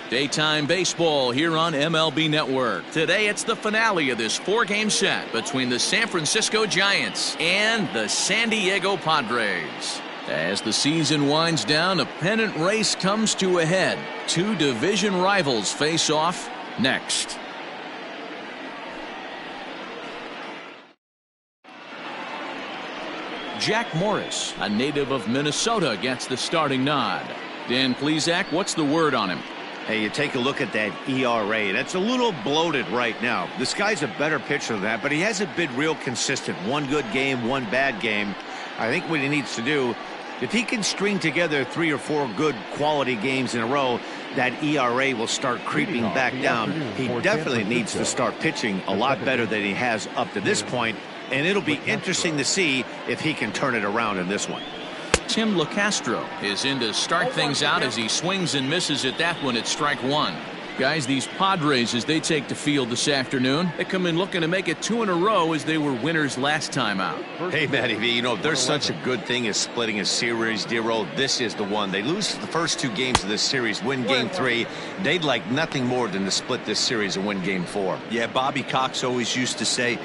Daytime baseball here on MLB Network. Today it's the finale of this four-game set between the San Francisco Giants and the San Diego Padres. As the season winds down, a pennant race comes to a head. Two division rivals face off next. Jack Morris, a native of Minnesota, gets the starting nod. Dan Plesac, what's the word on him? Hey, you take a look at that ERA. That's a little bloated right now. This guy's a better pitcher than that, but he hasn't been real consistent. One good game, one bad game. I think what he needs to do, if he can string together 3 or 4 good quality games in a row, that ERA will start creeping back down. He definitely needs to start pitching a lot better than he has up to this point, and it'll be interesting to see if he can turn it around in this one. Tim LaCastro is in to start things out as he swings and misses at that one at strike one. Guys, these Padres, as they take the field this afternoon, they come in looking to make it 2 in a row as they were winners last time out. Hey, Matty V, you know, if there's such a good thing as splitting a series, Dero, this is the one. They lose the first 2 games of this series, win game 3. They'd like nothing more than to split this series and win game 4. Yeah, Bobby Cox always used to say,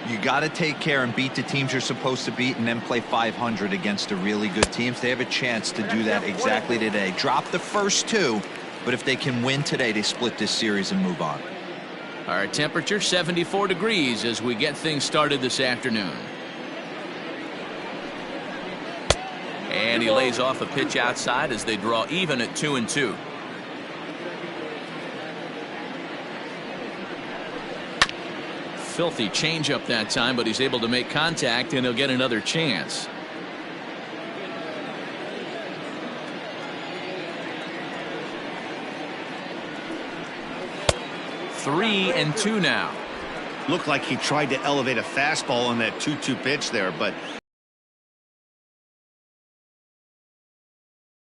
you got to take care and beat the teams you're supposed to beat and then play 500 against the really good teams. They have a chance to do that exactly today. Drop the first 2, but if they can win today, they split this series and move on. Our temperature 74 degrees as we get things started this afternoon. And he lays off a pitch outside as they draw even at 2-2. Filthy changeup that time, but he's able to make contact and he'll get another chance. 3-2 now. Looked like he tried to elevate a fastball on that 2-2 pitch there, but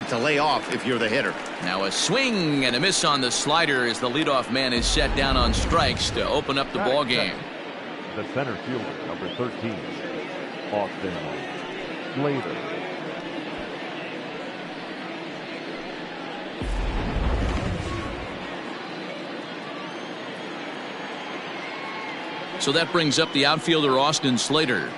to lay off if you're the hitter. Now a swing and a miss on the slider as the leadoff man is set down on strikes to open up the ball game. The center fielder, number 13, Austin Slater. So that brings up the outfielder Austin Slater.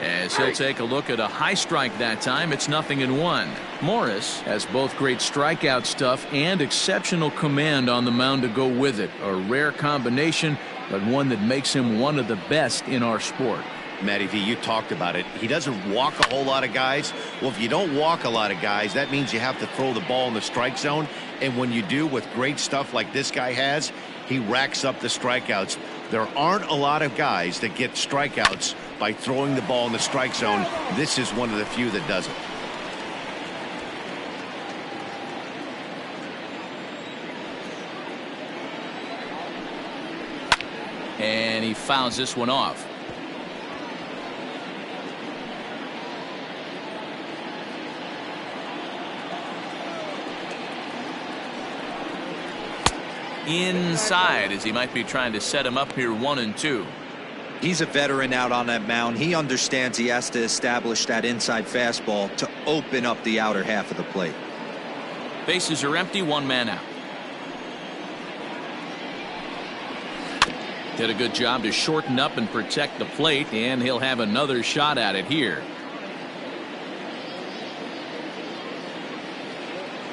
As he'll take a look at a high strike that time, it's 0-1. Morris has both great strikeout stuff and exceptional command on the mound to go with it. A rare combination, but one that makes him one of the best in our sport. Matty V, you talked about it. He doesn't walk a whole lot of guys. Well, if you don't walk a lot of guys, that means you have to throw the ball in the strike zone. And when you do, with great stuff like this guy has, he racks up the strikeouts. There aren't a lot of guys that get strikeouts by throwing the ball in the strike zone. This is one of the few that does it. And he fouls this one off. Inside, as he might be trying to set him up here 1-2. He's a veteran out on that mound. He understands he has to establish that inside fastball to open up the outer half of the plate. Bases are empty, one man out. Did a good job to shorten up and protect the plate, and he'll have another shot at it here.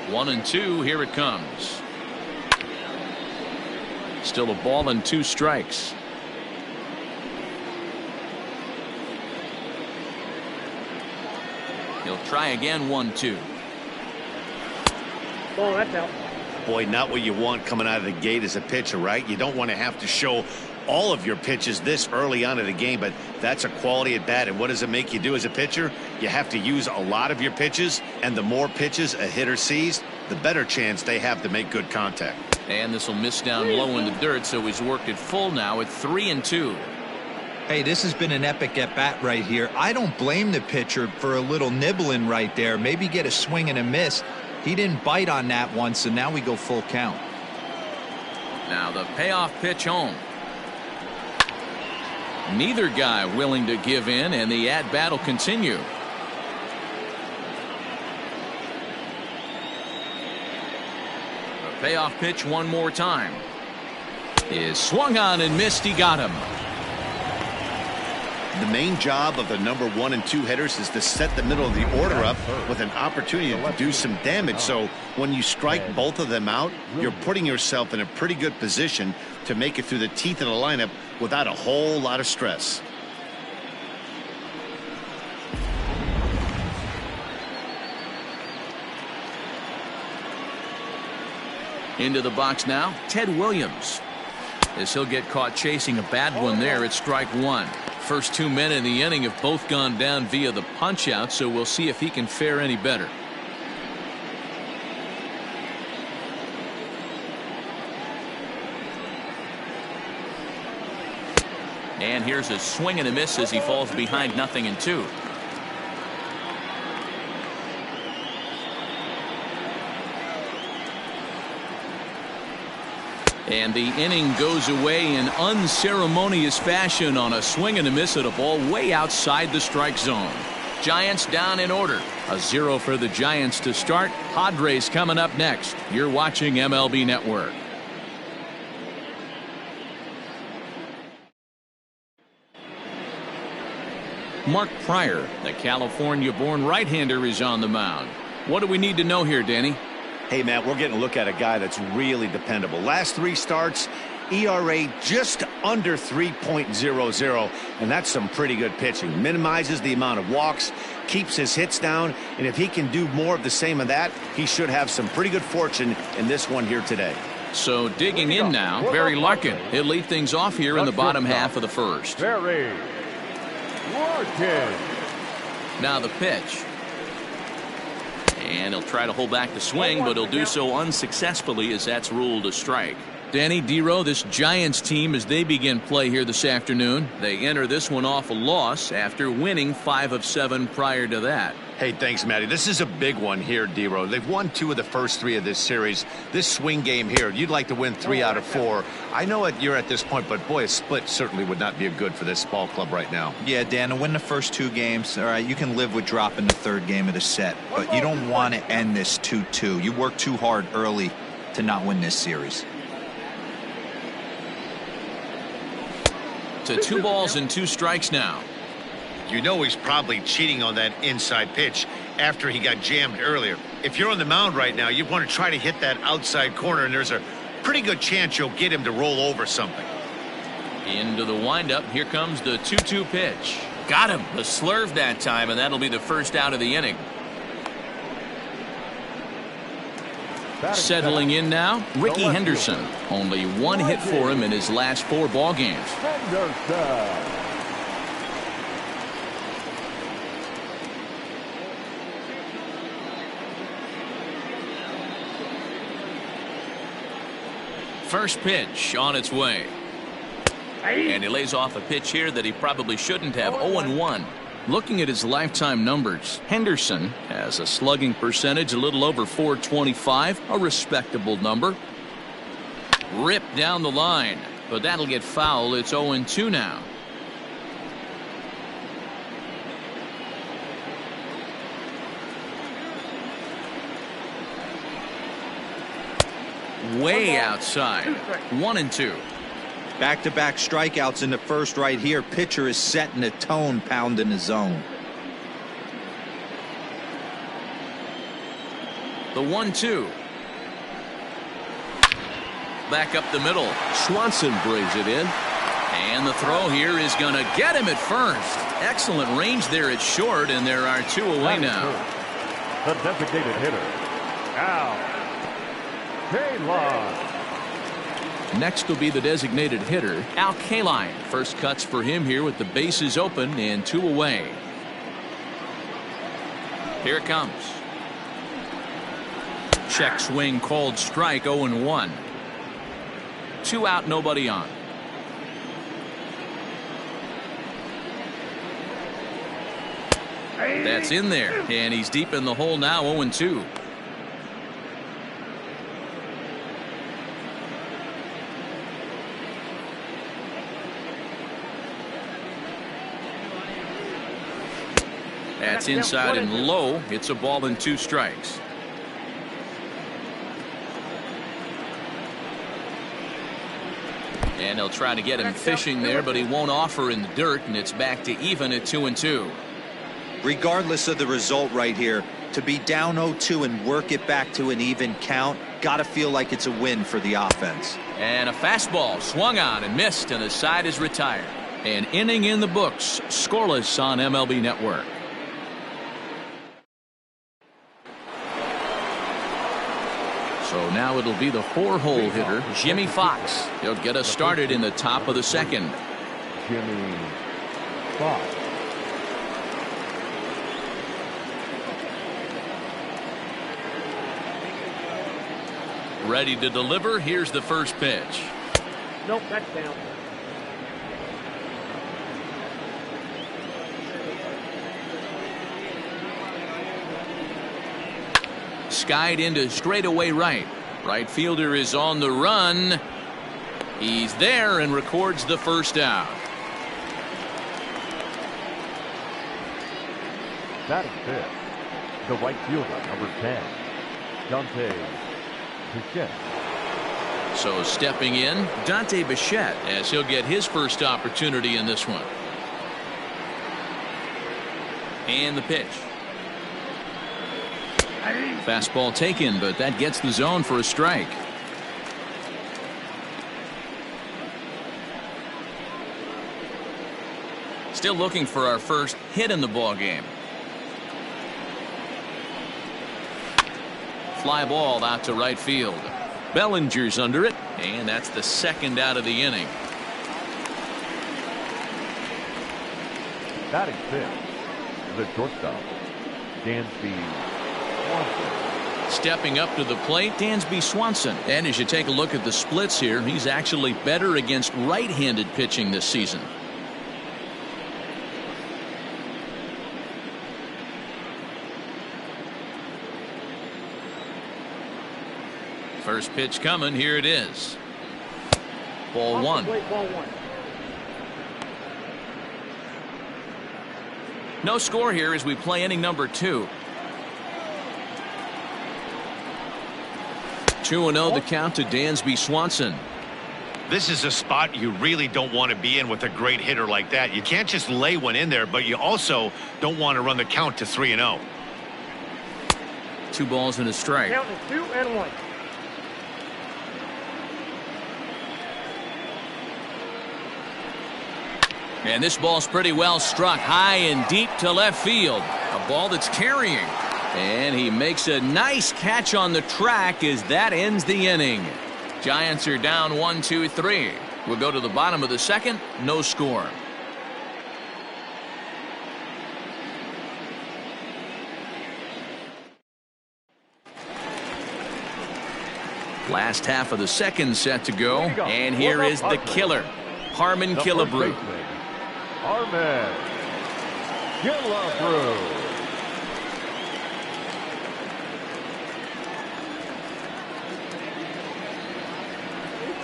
1-2, here it comes. Still a ball and 2 strikes. He'll try again, 1-2. Oh, that's out. Boy, not what you want coming out of the gate as a pitcher, right? You don't want to have to show all of your pitches this early on in the game, but that's a quality at bat. And what does it make you do as a pitcher? You have to use a lot of your pitches, and the more pitches a hitter sees, the better chance they have to make good contact. And this will miss down low in the dirt, so he's worked it full now at 3-2. Hey, this has been an epic at bat right here. I don't blame the pitcher for a little nibbling right there. Maybe get a swing and a miss. He didn't bite on that one, so now we go full count. Now the payoff pitch home. Neither guy willing to give in, and the at-bat will continue. The payoff pitch one more time. Is swung on and missed. He got him. The main job of the number 1 and 2 hitters is to set the middle of the order up with an opportunity to do some damage. So when you strike both of them out, you're putting yourself in a pretty good position to make it through the teeth of the lineup without a whole lot of stress. Into the box now, Ted Williams. As he'll get caught chasing a bad one there at strike 1. First 2 men in the inning have both gone down via the punch out, so we'll see if he can fare any better. And here's a swing and a miss as he falls behind 0-2. And the inning goes away in unceremonious fashion on a swing and a miss at a ball way outside the strike zone. Giants down in order. A 0 for the Giants to start. Padres coming up next. You're watching MLB Network. Mark Prior, the California-born right-hander, is on the mound. What do we need to know here, Danny? Hey, Matt, we're getting a look at a guy that's really dependable. Last 3 starts, ERA just under 3.00, and that's some pretty good pitching. Minimizes the amount of walks, keeps his hits down, and if he can do more of the same of that, he should have some pretty good fortune in this one here today. So digging in now, Barry Larkin. He'll lead things off here in the bottom half of the first. Barry Larkin. Now the pitch. And he'll try to hold back the swing, but he'll do so unsuccessfully as that's ruled a strike. Danny Dero, this Giants team, as they begin play here this afternoon, they enter this one off a loss after winning 5 of 7 prior to that. Hey, thanks, Matty. This is a big one here, Dero. They've won 2 of the first 3 of this series. This swing game here, you'd like to win 3 out of 4. I know you're at this point, but boy, a split certainly would not be good for this ball club right now. Yeah, Dan, to win the first 2 games, all right, you can live with dropping the 3rd game of the set, but you don't want to end this 2-2. You work too hard early to not win this series. To 2 balls and 2 strikes now. You know he's probably cheating on that inside pitch after he got jammed earlier. If you're on the mound right now, you want to try to hit that outside corner, and there's a pretty good chance you'll get him to roll over something. Into the windup. Here comes the 2-2 pitch. Got him. The slurve that time, and that'll be the first out of the inning. Settling in now, Ricky Henderson. Only 1 hit for him in his last 4 ball games. First pitch on its way. And he lays off a pitch here that he probably shouldn't have. 0-1. Looking at his lifetime numbers, Henderson has a slugging percentage a little over .425, a respectable number. Ripped down the line, but that'll get foul. It's 0-2 now. Way outside. 1-2. Back-to-back strikeouts in the first right here. Pitcher is setting the tone, pounding the zone. The 1-2. Back up the middle. Swanson brings it in. And the throw here is going to get him at first. Excellent range there at short, and there are 2 away now. The designated hitter, Al Kaline. Next will be the designated hitter, Al Kaline. First cuts for him here with the bases open and 2 away. Here it comes. Check swing, called strike. 0-1. 2 out, nobody on. That's in there, and he's deep in the hole now. 0-2. That's inside and low. It's a ball and 2 strikes. And he'll try to get him fishing there, but he won't offer in the dirt, and it's back to even at 2-2. Regardless of the result right here, to be down 0-2 and work it back to an even count, gotta feel like it's a win for the offense. And a fastball swung on and missed, and the side is retired. An inning in the books, scoreless on MLB Network. So now it'll be the 4-hole hitter, Jimmy Fox. He'll get us started in the top of the second. Jimmy Fox. Ready to deliver. Here's the first pitch. Nope, that's down. Skied into straightaway right. Right fielder is on the run. He's there and records the first out. Batting fifth, the right fielder, number 10, Dante Bichette. So stepping in, Dante Bichette, as he'll get his first opportunity in this one. And the pitch. Fastball taken, but that gets the zone for a strike. Still looking for our first hit in the ball game. Fly ball out to right field. Bellinger's under it, and that's the second out of the inning. Batting fifth, the shortstop, Dansby Swanson. Stepping up to the plate, Dansby Swanson. And as you take a look at the splits here, he's actually better against right-handed pitching this season. First pitch coming. Here it is. Ball one. No score here as we play inning number 2. 2-0 the count to Dansby Swanson. This is a spot you really don't want to be in with a great hitter like that. You can't just lay one in there, but you also don't want to run the count to 3-0. 2 balls and a strike. Count is 2-1. And this ball's pretty well struck high and deep to left field. A ball that's carrying. And he makes a nice catch on the track as that ends the inning. Giants are down 1-2-3. We'll go to the bottom of the second. No score. Last half of the second set to go. And here is the killer, Harmon Killebrew. Harmon Killebrew.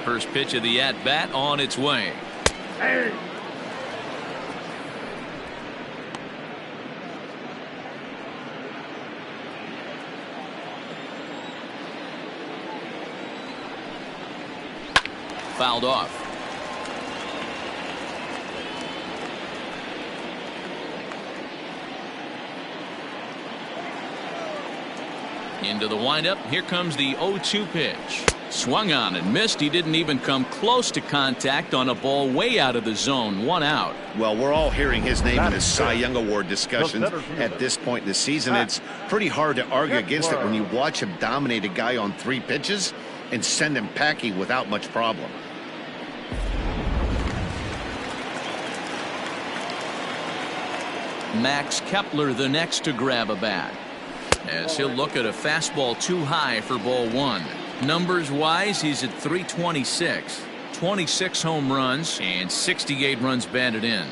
First pitch of the at-bat on its way. Hey. Fouled off. Into the windup. Here comes the 0-2 pitch. Swung on and missed. He didn't even come close to contact on a ball way out of the zone. 1 out. Well, we're all hearing his name in the Cy Young Award discussions at this point in the season. It's pretty hard to argue against it when you watch him dominate a guy on 3 pitches and send him packing without much problem. Max Kepler the next to grab a bat, as he'll look at a fastball too high for ball 1. Numbers wise, he's at 326, 26 home runs and 68 runs batted in.